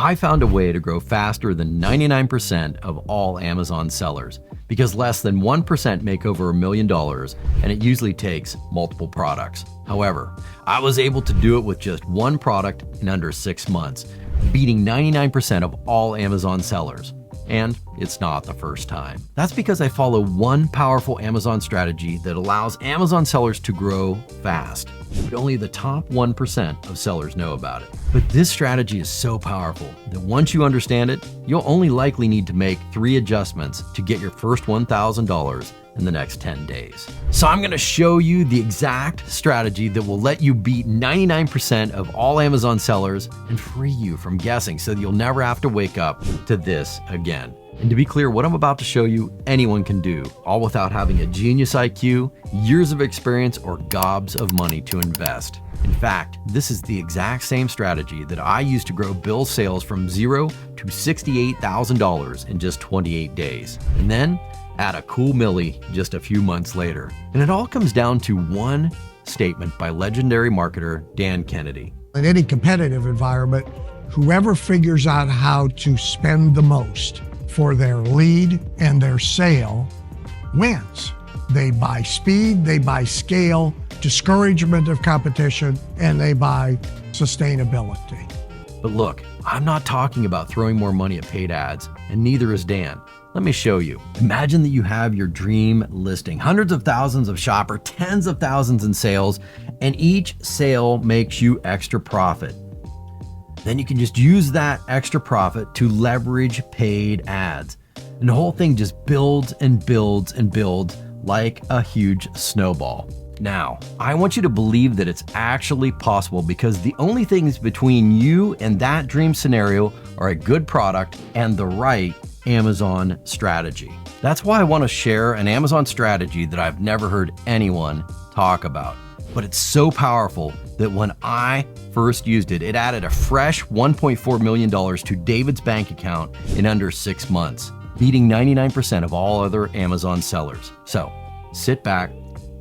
I found a way to grow faster than 99% of all Amazon sellers because less than 1% make over $1 million, and it usually takes multiple products. However, I was able to do it with just one product in under 6 months, beating 99% of all Amazon sellers. And it's not the first time. That's because I follow one powerful Amazon strategy that allows Amazon sellers to grow fast. But only the top 1% of sellers know about it. But this strategy is so powerful that once you understand it, you'll only likely need to make 3 adjustments to get your first $1,000 in the next 10 days. So I'm gonna show you the exact strategy that will let you beat 99% of all Amazon sellers and free you from guessing so that you'll never have to wake up to this again. And to be clear, what I'm about to show you, anyone can do, all without having a genius IQ, years of experience, or gobs of money to invest. In fact, this is the exact same strategy that I used to grow Bill's sales from $0 to $68,000 in just 28 days. And then add a cool milli just a few months later. And it all comes down to one statement by legendary marketer Dan Kennedy. In any competitive environment, whoever figures out how to spend the most for their lead and their sale wins. They buy speed, they buy scale, discouragement of competition, and they buy sustainability. But look, I'm not talking about throwing more money at paid ads, and neither is Dan. Let me show you. Imagine that you have your dream listing, hundreds of thousands of shopper, tens of thousands in sales, and each sale makes you extra profit. Then you can just use that extra profit to leverage paid ads. And the whole thing just builds and builds and builds like a huge snowball. Now, I want you to believe that it's actually possible because the only things between you and that dream scenario are a good product and the right Amazon strategy. That's why I want to share an Amazon strategy that I've never heard anyone talk about. But it's so powerful that when I first used it, it added a fresh $1.4 million to David's bank account in under 6 months, beating 99% of all other Amazon sellers. So sit back,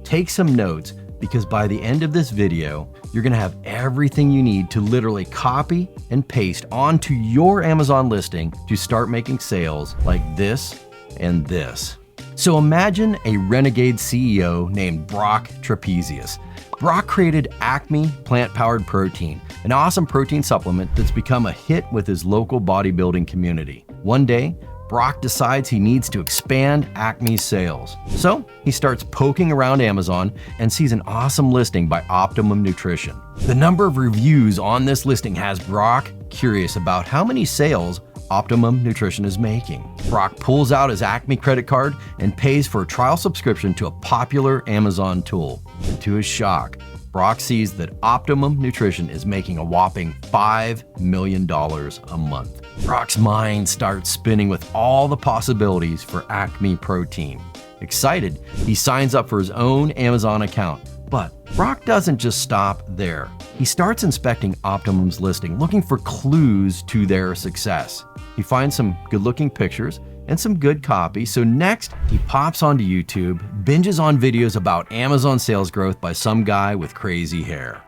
take some notes, because by the end of this video, you're gonna have everything you need to literally copy and paste onto your Amazon listing to start making sales like this and this. So imagine a renegade CEO named Brock Trapezius. Brock created Acme Plant-Powered Protein, an awesome protein supplement that's become a hit with his local bodybuilding community. One day, Brock decides he needs to expand Acme's sales. So he starts poking around Amazon and sees an awesome listing by Optimum Nutrition. The number of reviews on this listing has Brock curious about how many sales Optimum Nutrition is making. Brock pulls out his Acme credit card and pays for a trial subscription to a popular Amazon tool. To his shock, Brock sees that Optimum Nutrition is making a whopping $5 million a month. Brock's mind starts spinning with all the possibilities for Acme Protein. Excited, he signs up for his own Amazon account. But Brock doesn't just stop there. He starts inspecting Optimum's listing, looking for clues to their success. He finds some good-looking pictures and some good copy, so next he pops onto YouTube, binges on videos about Amazon sales growth by some guy with crazy hair.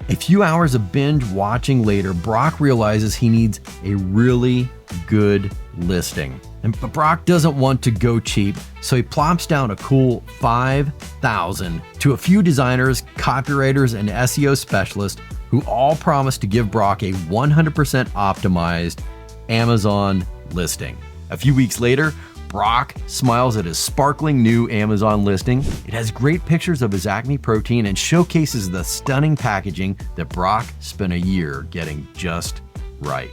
A few hours of binge watching later, Brock realizes he needs a really good listing. But Brock doesn't want to go cheap, so he plops down a cool $5,000 to a few designers, copywriters, and SEO specialists who all promise to give Brock a 100% optimized Amazon listing. A few weeks later, Brock smiles at his sparkling new Amazon listing. It has great pictures of his Acme protein and showcases the stunning packaging that Brock spent a year getting just right.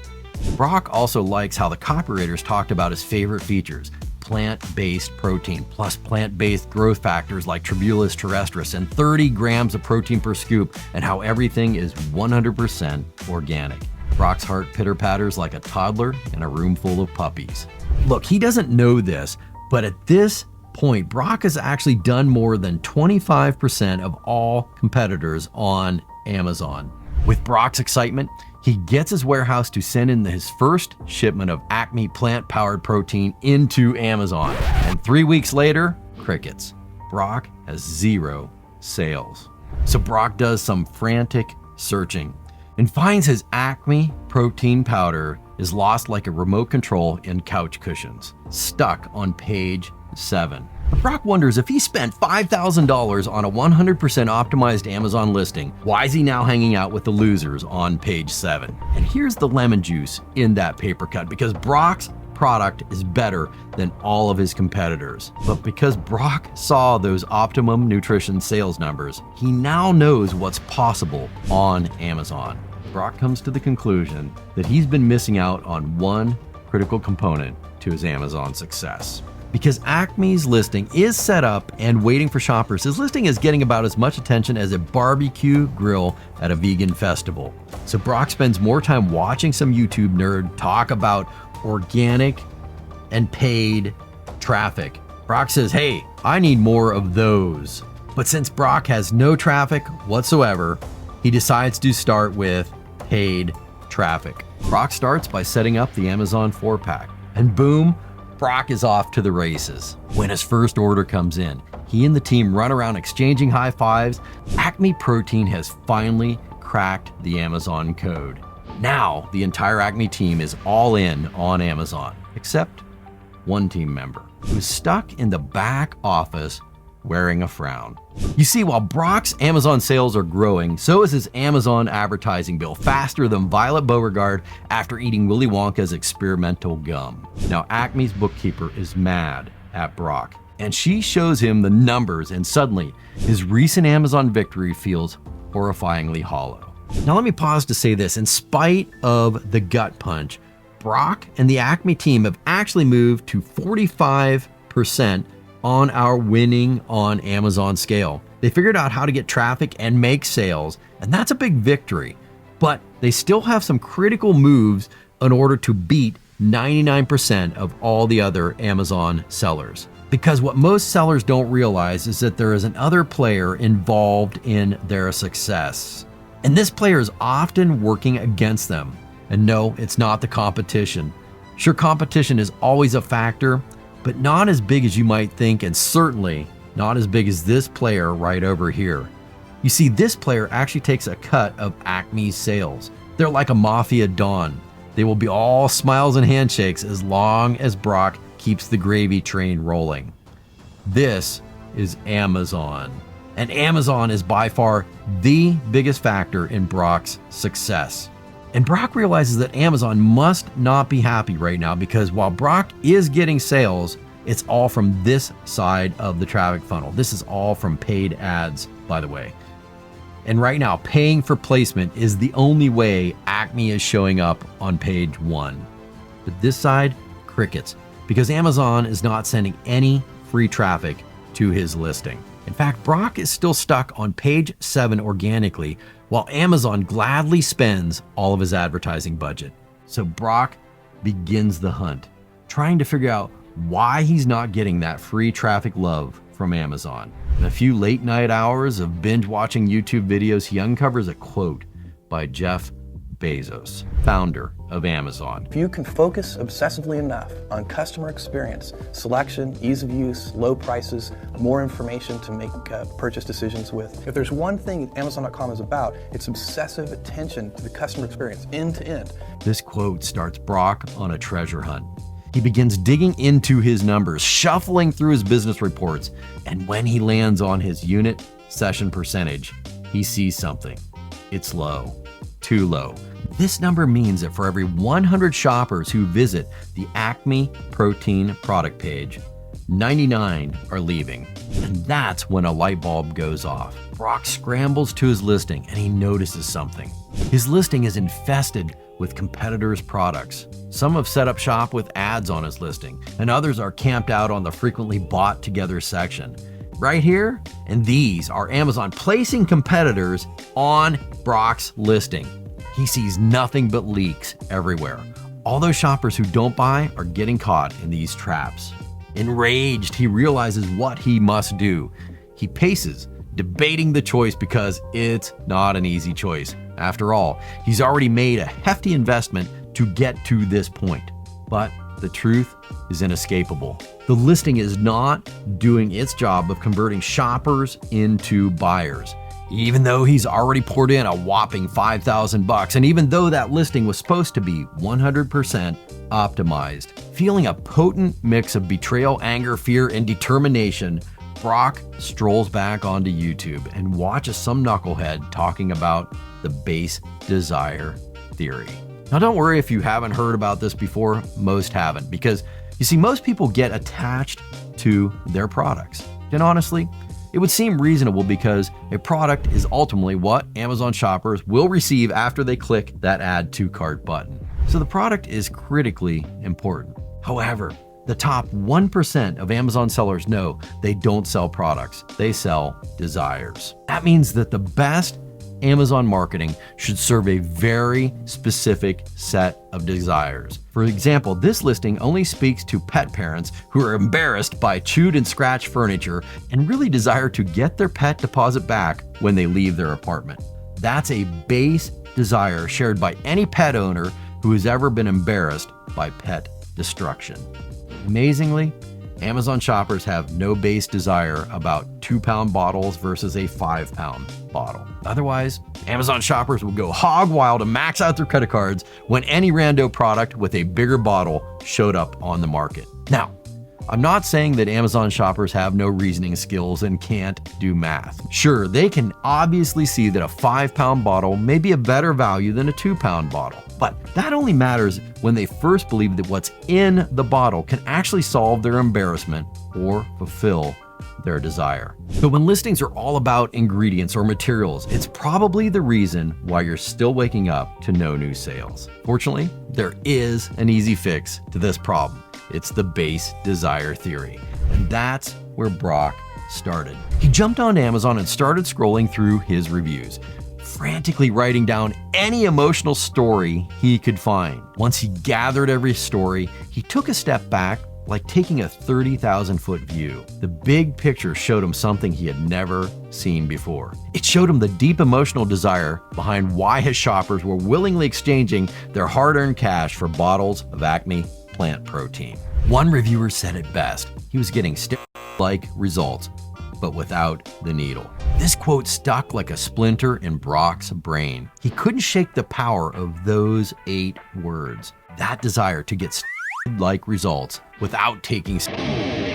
Brock also likes how the copywriters talked about his favorite features: plant-based protein, plus plant-based growth factors like Tribulus terrestris and 30 grams of protein per scoop, and how everything is 100% organic. Brock's heart pitter-patters like a toddler in a room full of puppies. Look, he doesn't know this, but at this point, Brock has actually done more than 25% of all competitors on Amazon. With Brock's excitement, he gets his warehouse to send in his first shipment of Acme plant-powered protein into Amazon. And 3 weeks later, crickets. Brock has 0 sales. So Brock does some frantic searching and finds his Acme protein powder is lost like a remote control in couch cushions, stuck on page 7. Brock wonders if he spent $5,000 on a 100% optimized Amazon listing, why is he now hanging out with the losers on page 7? And here's the lemon juice in that paper cut, because Brock's product is better than all of his competitors. But because Brock saw those optimum nutrition sales numbers, he now knows what's possible on Amazon. Brock comes to the conclusion that he's been missing out on one critical component to his Amazon success. Because Acme's listing is set up and waiting for shoppers, his listing is getting about as much attention as a barbecue grill at a vegan festival. So Brock spends more time watching some YouTube nerd talk about organic and paid traffic. Brock says, hey, I need more of those. But since Brock has no traffic whatsoever, he decides to start with paid traffic. Brock starts by setting up the Amazon 4-pack, and boom, Brock is off to the races. When his first order comes in, he and the team run around exchanging high fives. Acme Protein has finally cracked the Amazon code. Now, the entire Acme team is all in on Amazon, except one team member who's stuck in the back office wearing a frown. You see, while Brock's Amazon sales are growing, so is his Amazon advertising bill, faster than Violet Beauregard after eating Willy Wonka's experimental gum. Now, Acme's bookkeeper is mad at Brock, and she shows him the numbers, and suddenly, his recent Amazon victory feels horrifyingly hollow. Now, let me pause to say this. In spite of the gut punch, Brock and the Acme team have actually moved to 45% on our winning on Amazon scale. They figured out how to get traffic and make sales, and that's a big victory. But they still have some critical moves in order to beat 99% of all the other Amazon sellers. Because what most sellers don't realize is that there is another player involved in their success. And this player is often working against them. And no, it's not the competition. Sure, competition is always a factor, but not as big as you might think, and certainly not as big as this player right over here. You see, this player actually takes a cut of Acme's sales. They're like a mafia don. They will be all smiles and handshakes as long as Brock keeps the gravy train rolling. This is Amazon. And Amazon is by far the biggest factor in Brock's success. And Brock realizes that Amazon must not be happy right now, because while Brock is getting sales, it's all from this side of the traffic funnel. This is all from paid ads, by the way. And right now, paying for placement is the only way Acme is showing up on page 1. But this side, crickets, because Amazon is not sending any free traffic to his listing. In fact, Brock is still stuck on page 7 organically, while Amazon gladly spends all of his advertising budget. So Brock begins the hunt, trying to figure out why he's not getting that free traffic love from Amazon. In a few late night hours of binge watching YouTube videos, he uncovers a quote by Jeff Bezos, founder of Amazon. If you can focus obsessively enough on customer experience, selection, ease of use, low prices, more information to make purchase decisions with, if there's one thing Amazon.com is about, it's obsessive attention to the customer experience, end to end. This quote starts Brock on a treasure hunt. He begins digging into his numbers, shuffling through his business reports, and when he lands on his unit session percentage, he sees something. It's low, too low. This number means that for every 100 shoppers who visit the Acme Protein product page, 99 are leaving. And that's when a light bulb goes off. Brock scrambles to his listing and he notices something. His listing is infested with competitors' products. Some have set up shop with ads on his listing, and others are camped out on the frequently bought together section. Right here, and these are Amazon placing competitors on Brock's listing. He sees nothing but leaks everywhere. All those shoppers who don't buy are getting caught in these traps. Enraged, he realizes what he must do. He paces, debating the choice because it's not an easy choice. After all, he's already made a hefty investment to get to this point. But the truth is inescapable. The listing is not doing its job of converting shoppers into buyers. even though he's already poured in a whopping $5,000, and even though that listing was supposed to be 100% optimized. Feeling a potent mix of betrayal, anger, fear, and determination, Brock strolls back onto YouTube and watches some knucklehead talking about the base desire theory. Now, don't worry if you haven't heard about this before. Most haven't, because you see, most people get attached to their products. And honestly, it would seem reasonable because a product is ultimately what Amazon shoppers will receive after they click that add to cart button. So the product is critically important. However, the top 1% of Amazon sellers know they don't sell products, they sell desires. That means that the best Amazon marketing should serve a very specific set of desires. For example, this listing only speaks to pet parents who are embarrassed by chewed and scratched furniture and really desire to get their pet deposit back when they leave their apartment. That's a base desire shared by any pet owner who has ever been embarrassed by pet destruction. Amazingly, Amazon shoppers have no base desire about 2-pound bottles versus a 5-pound bottle. Otherwise, Amazon shoppers will go hog wild and max out their credit cards when any rando product with a bigger bottle showed up on the market. Now, I'm not saying that Amazon shoppers have no reasoning skills and can't do math. Sure, they can obviously see that a 5-pound bottle may be a better value than a 2-pound bottle, but that only matters when they first believe that what's in the bottle can actually solve their embarrassment or fulfill their desire. But when listings are all about ingredients or materials, it's probably the reason why you're still waking up to no new sales. Fortunately, there is an easy fix to this problem. It's the base desire theory. And that's where Brock started. He jumped on Amazon and started scrolling through his reviews, frantically writing down any emotional story he could find. Once he gathered every story, he took a step back, like taking a 30,000-foot view. The big picture showed him something he had never seen before. It showed him the deep emotional desire behind why his shoppers were willingly exchanging their hard-earned cash for bottles of Acme plant protein. One reviewer said it best. He was getting like results, but without the needle. This quote stuck like a splinter in Brock's brain. He couldn't shake the power of those 8 words. That desire to get like results without taking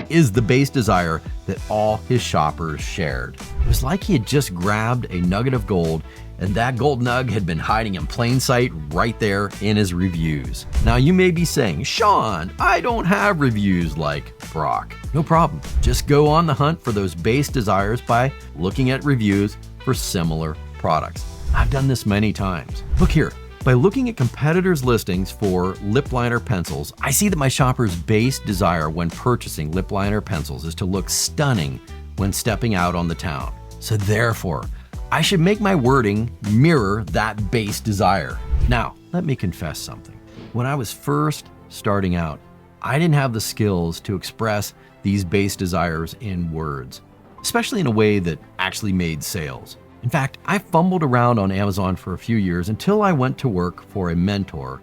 is the base desire that all his shoppers shared. It was like he had just grabbed a nugget of gold, and that gold nug had been hiding in plain sight right there in his reviews. Now you may be saying, Sean, I don't have reviews like Brock. No problem. Just go on the hunt for those base desires by looking at reviews for similar products. I've done this many times. Look here. By looking at competitors' listings for lip liner pencils, I see that my shoppers' base desire when purchasing lip liner pencils is to look stunning when stepping out on the town. So therefore, I should make my wording mirror that base desire. Now, let me confess something. When I was first starting out, I didn't have the skills to express these base desires in words, especially in a way that actually made sales. In fact, I fumbled around on Amazon for a few years until I went to work for a mentor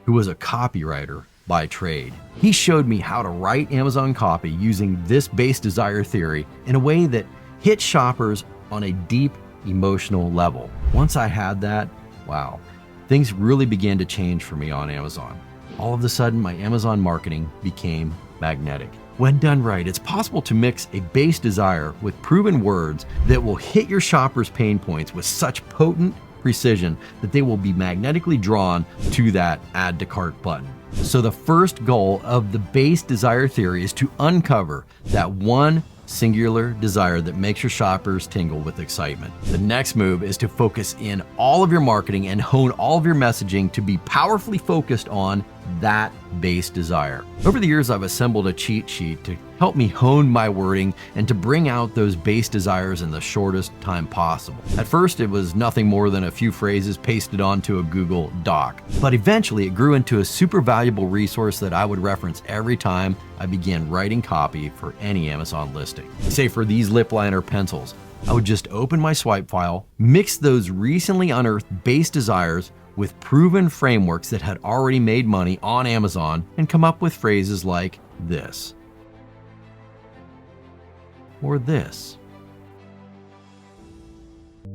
who was a copywriter by trade. He showed me how to write Amazon copy using this base desire theory in a way that hit shoppers on a deep emotional level. Once I had that, wow, things really began to change for me on Amazon. All of a sudden, my Amazon marketing became magnetic. When done right, it's possible to mix a base desire with proven words that will hit your shoppers' pain points with such potent precision that they will be magnetically drawn to that add to cart button. So the first goal of the base desire theory is to uncover that one singular desire that makes your shoppers tingle with excitement. The next move is to focus in all of your marketing and hone all of your messaging to be powerfully focused on that base desire. Over the years, I've assembled a cheat sheet to help me hone my wording and to bring out those base desires in the shortest time possible. At first, it was nothing more than a few phrases pasted onto a Google Doc, but eventually it grew into a super valuable resource that I would reference every time I began writing copy for any Amazon listing. Say for these lip liner pencils, I would just open my swipe file, mix those recently unearthed base desires with proven frameworks that had already made money on Amazon and come up with phrases like this, or this,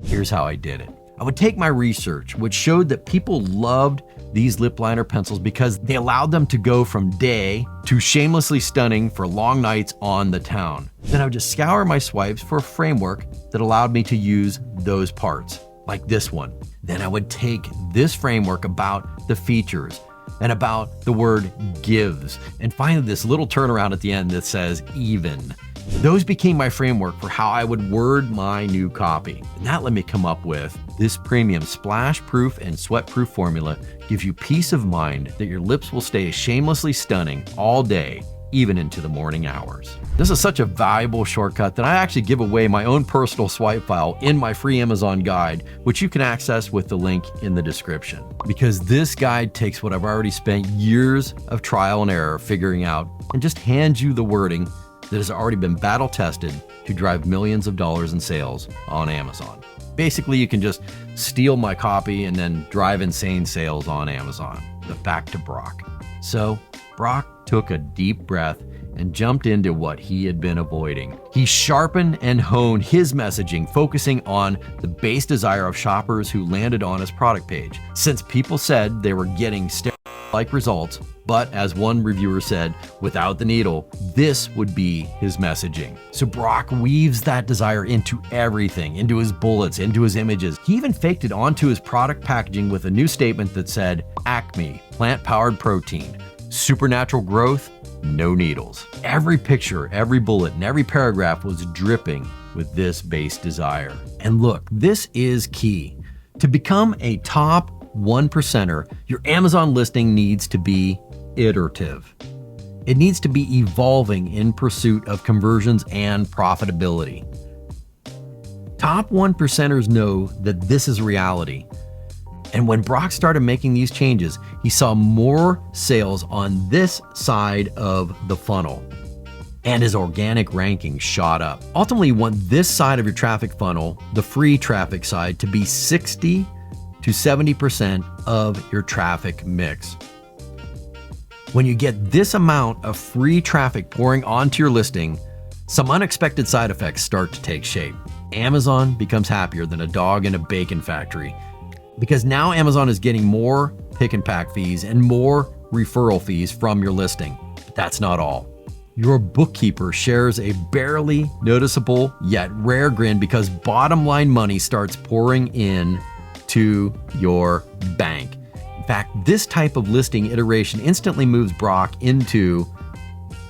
Here's how I did it. I would take my research, which showed that people loved these lip liner pencils because they allowed them to go from day to shamelessly stunning for long nights on the town. Then I would just scour my swipes for a framework that allowed me to use those parts, like this one. Then I would take this framework about the features and about the word gives, and finally this little turnaround at the end that says even. Those became my framework for how I would word my new copy. And that let me come up with this premium splash-proof and sweat-proof formula gives you peace of mind that your lips will stay shamelessly stunning all day, even into the morning hours. This is such a valuable shortcut that I actually give away my own personal swipe file in my free Amazon guide, which you can access with the link in the description. Because this guide takes what I've already spent years of trial and error figuring out and just hands you the wording that has already been battle tested to drive millions of dollars in sales on Amazon. Basically, you can just steal my copy and then drive insane sales on Amazon. But back to Brock. So Brock took a deep breath and jumped into what he had been avoiding. He sharpened and honed his messaging, focusing on the base desire of shoppers who landed on his product page. Since people said they were getting like results, but as one reviewer said, without the needle, this would be his messaging. So Brock weaves that desire into everything, into his bullets, into his images. He even faked it onto his product packaging with a new statement that said, Acme, plant-powered protein, supernatural growth, no needles. Every picture, every bullet, and every paragraph was dripping with this base desire. And look, this is key. To become a top 1%er, your Amazon listing needs to be iterative. It needs to be evolving in pursuit of conversions and profitability. Top 1%ers know that this is reality. And when Brock started making these changes, he saw more sales on this side of the funnel, and his organic ranking shot up. Ultimately, you want this side of your traffic funnel, the free traffic side, to be 60 to 70% of your traffic mix. When you get this amount of free traffic pouring onto your listing, some unexpected side effects start to take shape. Amazon becomes happier than a dog in a bacon factory because now Amazon is getting more pick and pack fees and more referral fees from your listing. But that's not all. Your bookkeeper shares a barely noticeable yet rare grin because bottom line money starts pouring in to your bank. In fact, this type of listing iteration instantly moves Brock into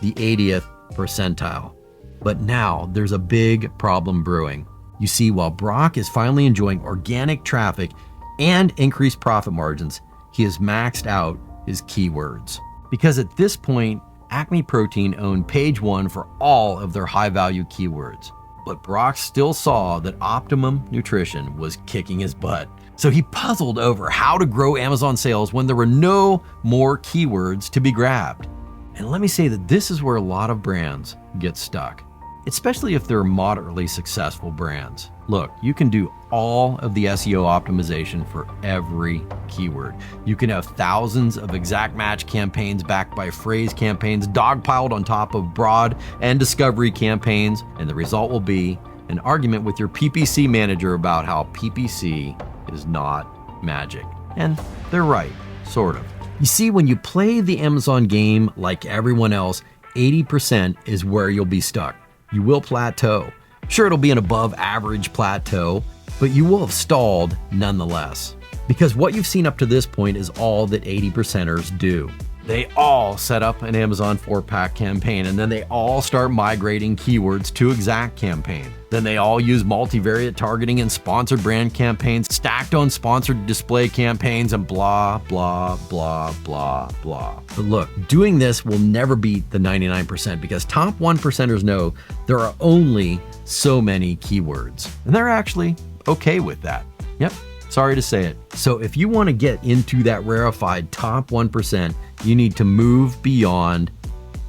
the 80th percentile. But now there's a big problem brewing. You see, while Brock is finally enjoying organic traffic and increased profit margins, he has maxed out his keywords. Because at this point, Acme Protein owned page 1 for all of their high-value keywords. But Brock still saw that optimum nutrition was kicking his butt. So he puzzled over how to grow Amazon sales when there were no more keywords to be grabbed. And let me say that this is where a lot of brands get stuck, especially if they're moderately successful brands. Look, you can do all of the SEO optimization for every keyword. You can have thousands of exact match campaigns backed by phrase campaigns dogpiled on top of broad and discovery campaigns, and the result will be an argument with your PPC manager about how PPC is not magic. And they're right, sort of. You see, when you play the Amazon game like everyone else, 80% is where you'll be stuck. You will plateau. Sure, it'll be an above average plateau, but you will have stalled nonetheless. Because what you've seen up to this point is all that 80%ers do. They all set up an Amazon 4-pack campaign, and then they all start migrating keywords to exact campaign. Then they all use multivariate targeting and sponsored brand campaigns stacked on sponsored display campaigns and blah, blah, blah, blah, blah. But look, doing this will never beat the 99% because top 1%ers know there are only so many keywords. And they're actually okay with that. Yep. Sorry to say it. So if you want to get into that rarefied top 1%, you need to move beyond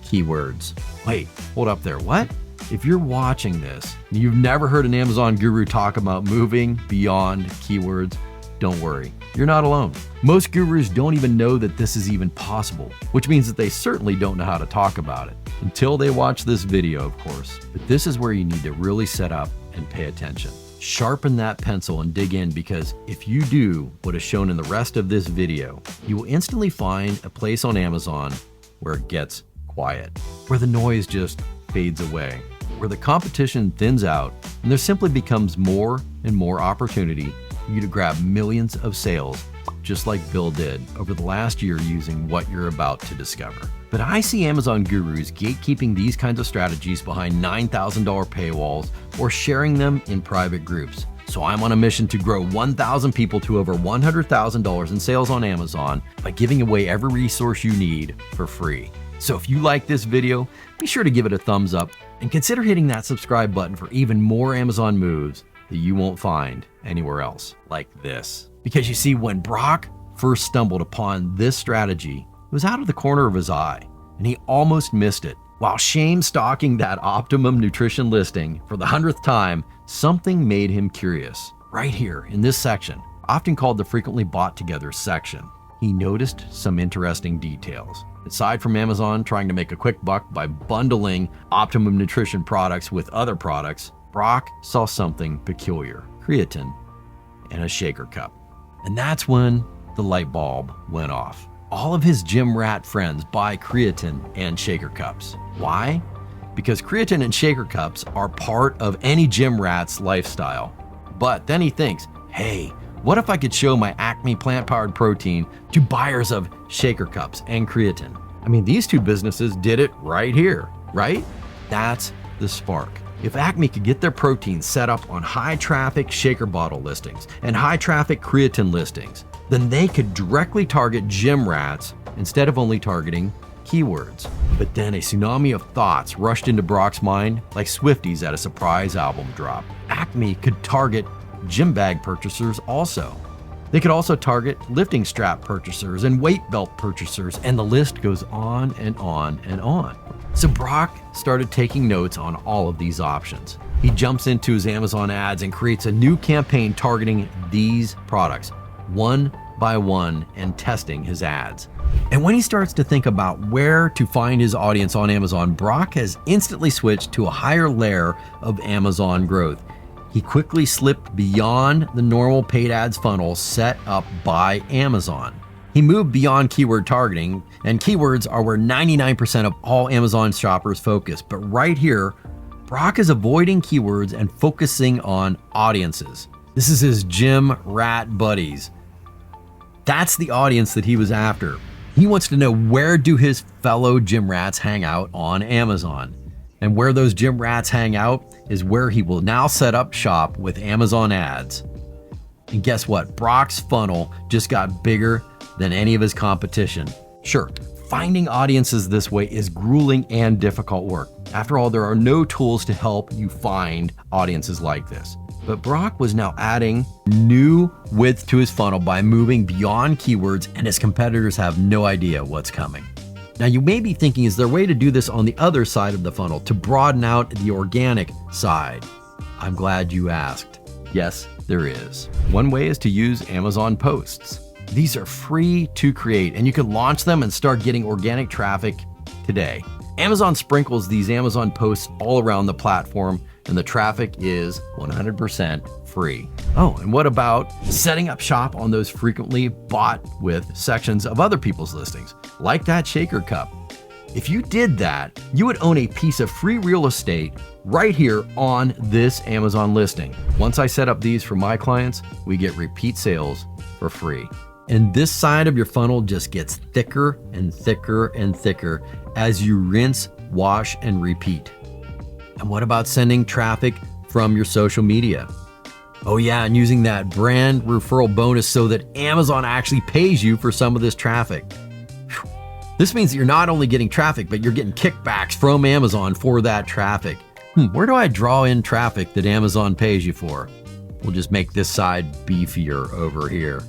keywords. Wait, hold up there. What? If you're watching this and you've never heard an Amazon guru talk about moving beyond keywords, don't worry. You're not alone. Most gurus don't even know that this is even possible, which means that they certainly don't know how to talk about it. Until they watch this video, of course. But this is where you need to really set up and pay attention. Sharpen that pencil and dig in, because if you do what is shown in the rest of this video, you will instantly find a place on Amazon where it gets quiet, where the noise just fades away, where the competition thins out, and there simply becomes more and more opportunity for you to grab millions of sales, just like Bill did over the last year using what you're about to discover. But I see Amazon gurus gatekeeping these kinds of strategies behind $9,000 paywalls or sharing them in private groups. So I'm on a mission to grow 1,000 people to over $100,000 in sales on Amazon by giving away every resource you need for free. So if you like this video, be sure to give it a thumbs up and consider hitting that subscribe button for even more Amazon moves that you won't find anywhere else like this. Because you see, when Brock first stumbled upon this strategy, it was out of the corner of his eye, and he almost missed it. While shame stalking that optimum nutrition listing for the 100th time, something made him curious. Right here in this section, often called the frequently bought together section, he noticed some interesting details. Aside from Amazon trying to make a quick buck by bundling optimum nutrition products with other products, Brock saw something peculiar: creatine and a shaker cup. And that's when the light bulb went off. All of his gym rat friends buy creatine and shaker cups. Why? Because creatine and shaker cups are part of any gym rat's lifestyle. But then he thinks, hey, what if I could show my Acme plant-powered protein to buyers of shaker cups and creatine? I mean, these two businesses did it right here, right? That's the spark. If Acme could get their protein set up on high-traffic shaker bottle listings and high-traffic creatine listings, then they could directly target gym rats instead of only targeting keywords. But then a tsunami of thoughts rushed into Brock's mind like Swifties at a surprise album drop. Acme could target gym bag purchasers also. They could also target lifting strap purchasers and weight belt purchasers, and the list goes on and on and on. So Brock started taking notes on all of these options. He jumps into his Amazon ads and creates a new campaign targeting these products, one by one, and testing his ads. And when he starts to think about where to find his audience on Amazon, Brock has instantly switched to a higher layer of Amazon growth. He quickly slipped beyond the normal paid ads funnel set up by Amazon. He moved beyond keyword targeting, and keywords are where 99% of all Amazon shoppers focus. But right here, Brock is avoiding keywords and focusing on audiences. This is his gym rat buddies. That's the audience that he was after. He wants to know, where do his fellow gym rats hang out on Amazon? And where those gym rats hang out is where he will now set up shop with Amazon ads. And guess what? Brock's funnel just got bigger than any of his competition. Sure, finding audiences this way is grueling and difficult work. After all, there are no tools to help you find audiences like this. But Brock was now adding new width to his funnel by moving beyond keywords, and his competitors have no idea what's coming. Now you may be thinking, is there a way to do this on the other side of the funnel to broaden out the organic side? I'm glad you asked. Yes, there is. One way is to use Amazon posts. These are free to create, and you can launch them and start getting organic traffic today. Amazon sprinkles these Amazon posts all around the platform, and the traffic is 100% free. Oh, and what about setting up shop on those frequently bought with sections of other people's listings, like that shaker cup? If you did that, you would own a piece of free real estate right here on this Amazon listing. Once I set up these for my clients, we get repeat sales for free. And this side of your funnel just gets thicker and thicker and thicker as you rinse, wash, and repeat. And what about sending traffic from your social media? Oh yeah, and using that brand referral bonus so that Amazon actually pays you for some of this traffic. Whew. This means that you're not only getting traffic, but you're getting kickbacks from Amazon for that traffic. Where do I draw in traffic that Amazon pays you for? We'll just make this side beefier over here.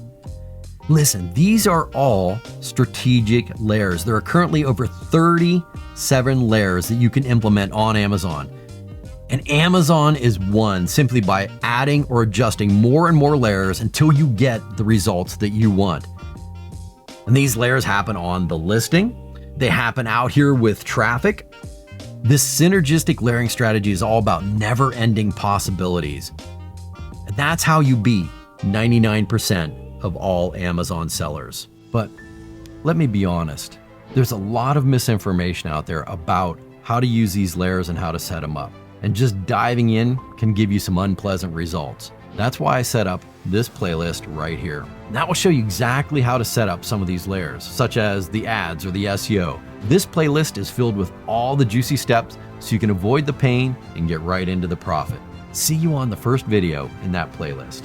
Listen, these are all strategic layers. There are currently over 37 layers that you can implement on Amazon. And Amazon is won simply by adding or adjusting more and more layers until you get the results that you want. And these layers happen on the listing. They happen out here with traffic. This synergistic layering strategy is all about never-ending possibilities. That's how you beat 99% of all Amazon sellers. But let me be honest, there's a lot of misinformation out there about how to use these layers and how to set them up. And just diving in can give you some unpleasant results. That's why I set up this playlist right here. And that will show you exactly how to set up some of these layers, such as the ads or the SEO. This playlist is filled with all the juicy steps so you can avoid the pain and get right into the profit. See you on the first video in that playlist.